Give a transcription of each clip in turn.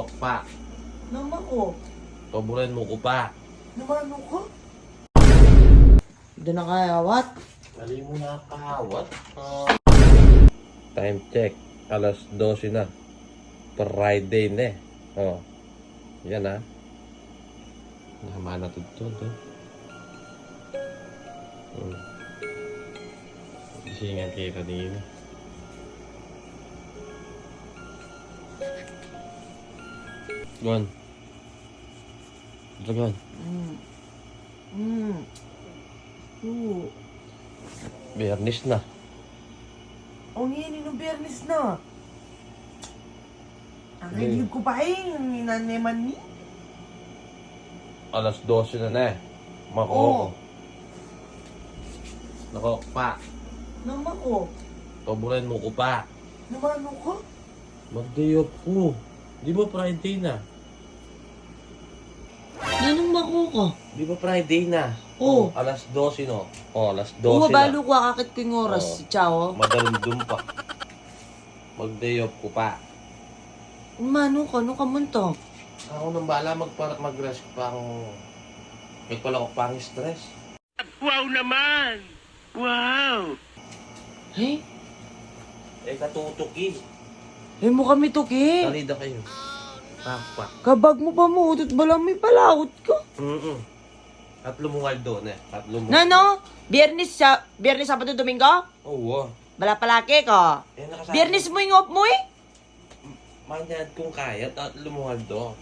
Nakok pa. Naman ko. Paboran mo ko pa. Naman ko. Hindi na kaya, what? Mali mo na kahawat. Time check. Alas 12 na. Friday na eh. Oh. Yan ha. Naman na ito. Gisingan kayo kanina. Gon. Dragon. Biyernes na. Ang hini ng Bernis na. Ang Hindi. hindi ko pa naneman ni. Alas 12 na na eh. Makoko. Oo. Nakok pa. Naman ko. Paboran mo ko pa. Naman ko. Mag-day off ko. Di ba Friday na? Nanong mako ko? Di ba Friday na? Oo. Alas 12 no? Alas 12 Oo, na. balo ko akakit ko yung oras. Oo. Si Chao. Madalundum pa. Mag-day off ko pa. Mano ko, ano ka mo to? Ako nang bala mag-rest ko pa akong... Magpalakok pa ang stress. Wow naman! Wow! Eh? Eh katutuki. Eh mo kami to, Ki. Salida kayo. Papa. Kabag mo pa mo, utot ba lang may palakot ko? Tatlo mo nga doon eh. Tatlo mo. Nano? Biyernes, Sabado, Domingo? Oo. Bala palaki ko. Eh nakasama. Biyernes mo yung off mo eh? Manyan kung kaya, tatlo mo nga doon.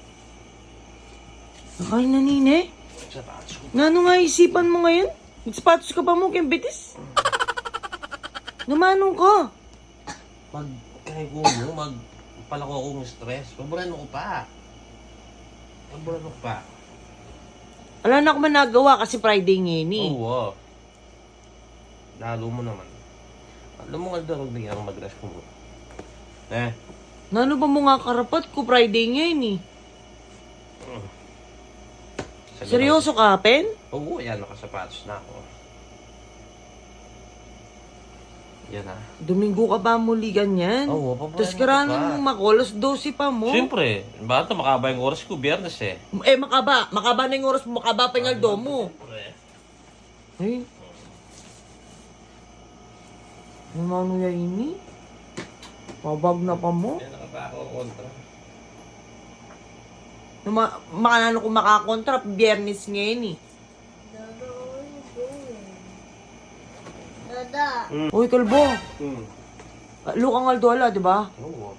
Nakay na nine. Sa taas ko. Nano nga isipan mo ngayon? Nagsapatos ka pa mo kayong bitis? Namanong ko. Magkahigo mo, magpalako akong stress. Paboran mo ko pa. Paboran mo ko pa. Wala na ako man nagawa kasi Friday ngayon eh. Oo. Lalo mo naman. Alam mo nga daw, huwag bigyan akong mag-rest ko mo. Eh? Nano ba mo nga karapat ko Friday ngayon eh? Seryoso ka, Pen? Oo, yan. Nakasapatos na ako. Yan ah. Domingo ka ba muli ganyan? Oo, paboran Tapos mo karanan pa. mo makolos 12 pa mo. Siyempre, bata makaba yung oras ko, biyernes eh. Eh makaba na yung oras mo, makaba pa yung aldo mo. Siyempre. Eh? Ano yan ini? Pabag na pa mo? Yan nakapa ako kontra. Makanano kung makakontra, biyernes ngayon eh. Uy, kalbo. Lukang aldo ala, di ba? Oo.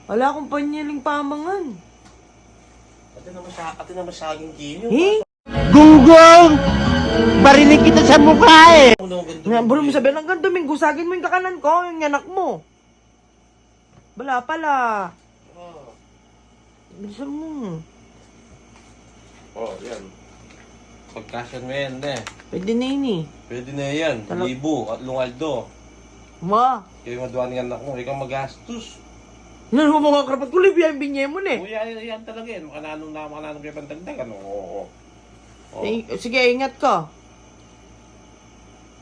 Wala akong panyaling pamangan. Ate naman saging kinyo. Eh? Gunggong! Barinig kita sa mukha eh! Nga, bro mo sabihin, hanggang Domingo, sagin mo yung kakanan ko, yung anak mo. Bala pala. Bilisan mo. Oh, yan. Pagkasyan mo yan, eh. Pwede na yun eh. Pwede na yan. Libo at lungaldo. Ma, Kayo maduwan ng anak mo, ikaw magastos. yan mo mga karapat ko, libya yung binye mo na eh. Kuya, yan talaga yan. Makananong kayo pandagdagan. Oo. Sige, ingat ka.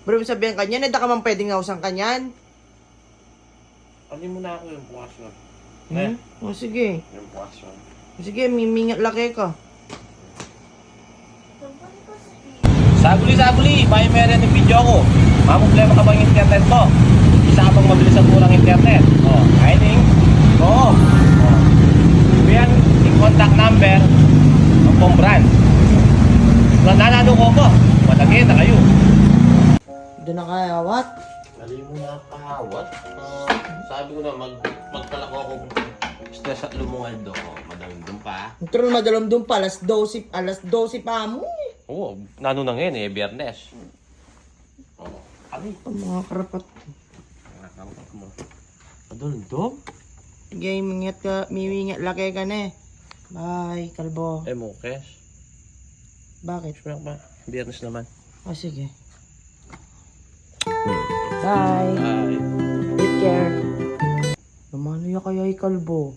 Bro mo sabihin kanyan, hindi ka man pwedeng nausang kanyan. Alin mo na ako yung bukas yun. O sige. Yung bukas yun. Sige, mimingat laki ka. Saguli! May meron yung video ko. Problema ka bang internet mo? Isa ka bang mabilis at murang internet? Mining? Oo. Yan, yung contact number ng pong brand. Nanalo ko po. Malagay na kayo. Hindi na kaya, what? Mali mo na kahawat. Sabi ko na, magpalako ako stress at lumungal do. Madalundum pa. Pero madalam doon pa, alas 12 pa mo eh. Oo, nano na ngayon eh, biyernes. Ano? Ang mga karapat. Nakakamat mo. Madalundum? Sige, mimingat laki ka na eh. Bye, kalbo. Eh, mukes. Bakit? Ba? Biyernes naman. O sige. Bye. Bye. Take care. Naman niya kaya kalbo.